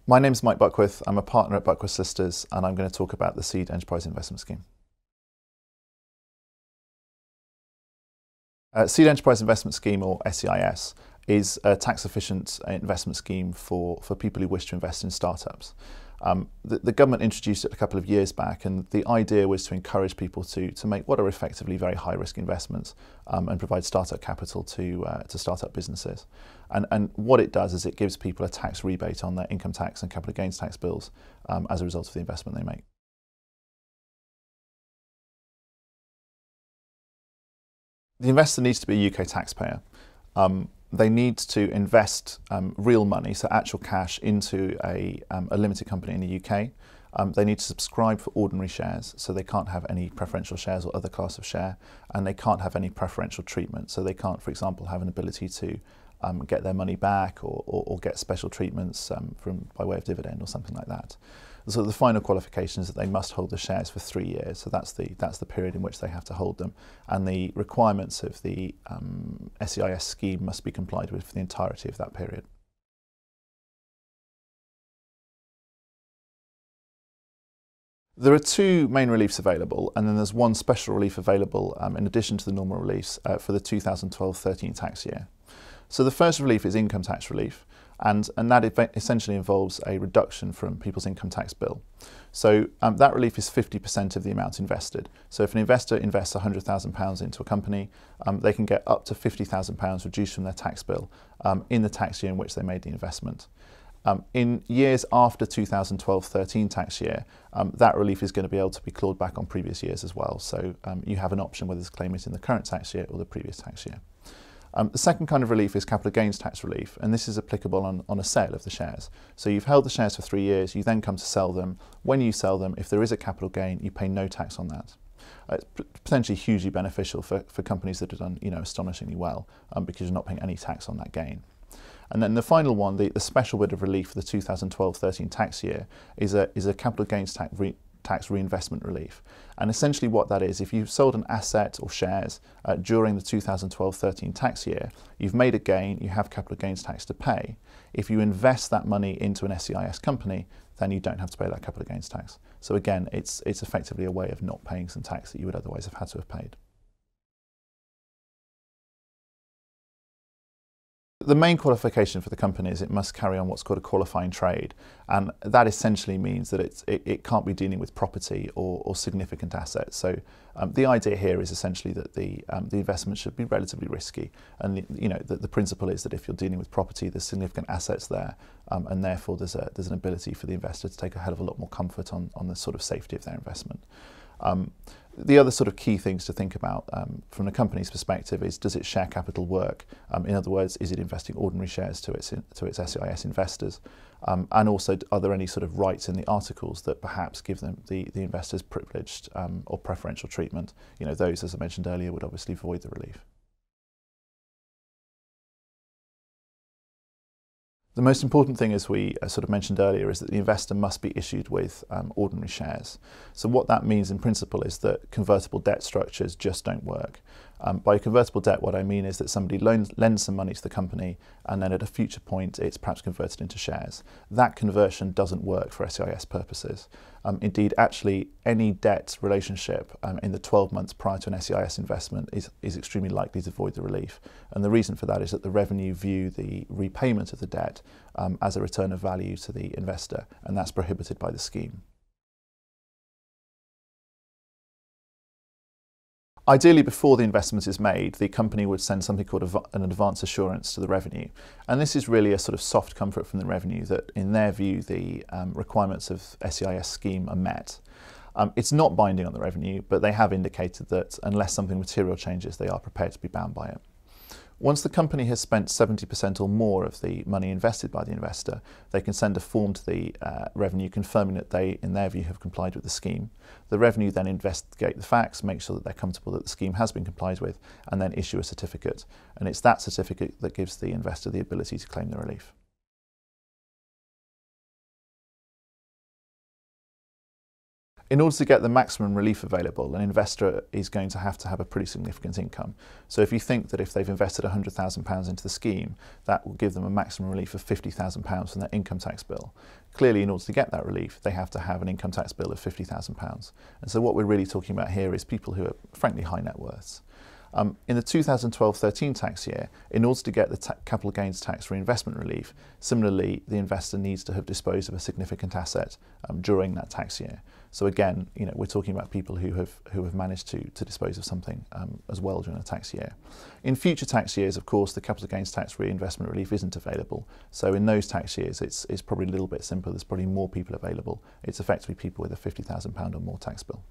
My name is Mike Buckworth. I'm a partner at Buckworth Solicitors, and I'm going to talk about the Seed Enterprise Investment Scheme. Seed Enterprise Investment Scheme, or SEIS, is a tax-efficient investment scheme for people who wish to invest in startups. The government introduced it a couple of years back, and the idea was to encourage people to make what are effectively very high-risk investments and provide startup capital to startup businesses. And what it does is it gives people a tax rebate on their income tax and capital gains tax bills as a result of the investment they make. The investor needs to be a UK taxpayer. They need to invest real money, so actual cash, into a limited company in the UK. They need to subscribe for ordinary shares, so they can't have any preferential shares or other class of share, and they can't have any preferential treatment, so they can't, for example, have an ability to get their money back or get special treatments by way of dividend or something like that. So the final qualification is that they must hold the shares for 3 years, so that's the period in which they have to hold them, and the requirements of the SEIS scheme must be complied with for the entirety of that period. There are two main reliefs available, and then there's one special relief available in addition to the normal reliefs for the 2012-13 tax year. So the first relief is income tax relief, and that essentially involves a reduction from people's income tax bill. So that relief is 50% of the amount invested. So if an investor invests £100,000 into a company, they can get up to £50,000 reduced from their tax bill in the tax year in which they made the investment. In years after 2012-13 tax year, that relief is going to be able to be clawed back on previous years as well. So you have an option whether to claim it in the current tax year or the previous tax year. The second kind of relief is capital gains tax relief, and this is applicable on a sale of the shares. So you've held the shares for 3 years, you then come to sell them. When you sell them, if there is a capital gain, you pay no tax on that. It's potentially hugely beneficial for companies that have done astonishingly well because you're not paying any tax on that gain. And then the final one, the special bit of relief for the 2012-13 tax year, is a capital gains tax reinvestment relief. And essentially what that is, if you've sold an asset or shares during the 2012-13 tax year, you've made a gain, you have capital gains tax to pay. If you invest that money into an SEIS company, then you don't have to pay that capital gains tax. So again, it's effectively a way of not paying some tax that you would otherwise have had to have paid. The main qualification for the company is it must carry on what's called a qualifying trade, and that essentially means that it can't be dealing with property or significant assets. So the idea here is essentially that the investment should be relatively risky, and the principle is that if you're dealing with property, there's significant assets there, and therefore there's an ability for the investor to take a hell of a lot more comfort on the sort of safety of their investment. The other sort of key things to think about from the company's perspective is, does its share capital work? In other words, is it investing ordinary shares to its SEIS investors? And also, are there any sort of rights in the articles that perhaps give them the investors privileged or preferential treatment? Those, as I mentioned earlier, would obviously void the relief. The most important thing, as we sort of mentioned earlier, is that the investor must be issued with ordinary shares. So what that means in principle is that convertible debt structures just don't work. By convertible debt, what I mean is that somebody lends some money to the company, and then at a future point it's perhaps converted into shares. That conversion doesn't work for SEIS purposes. Indeed, actually, any debt relationship in the 12 months prior to an SEIS investment is extremely likely to void the relief. And the reason for that is that the revenue view the repayment of the debt as a return of value to the investor, and that's prohibited by the scheme. Ideally, before the investment is made, the company would send something called an advance assurance to the revenue. And this is really a sort of soft comfort from the revenue that, in their view, the requirements of SEIS scheme are met. It's not binding on the revenue, but they have indicated that unless something material changes, they are prepared to be bound by it. Once the company has spent 70% or more of the money invested by the investor, they can send a form to the revenue confirming that they, in their view, have complied with the scheme. The revenue then investigate the facts, make sure that they're comfortable that the scheme has been complied with, and then issue a certificate. And it's that certificate that gives the investor the ability to claim the relief. In order to get the maximum relief available, an investor is going to have a pretty significant income. So if you think that if they've invested £100,000 into the scheme, that will give them a maximum relief of £50,000 from their income tax bill. Clearly, in order to get that relief, they have to have an income tax bill of £50,000. And so what we're really talking about here is people who are frankly high net worths. In the 2012-13 tax year, in order to get the capital gains tax reinvestment relief, similarly, the investor needs to have disposed of a significant asset during that tax year. So again, we're talking about people who have managed to dispose of something as well during a tax year. In future tax years, of course, the capital gains tax reinvestment relief isn't available. So in those tax years, it's probably a little bit simpler. There's probably more people available. It's effectively people with a £50,000 or more tax bill.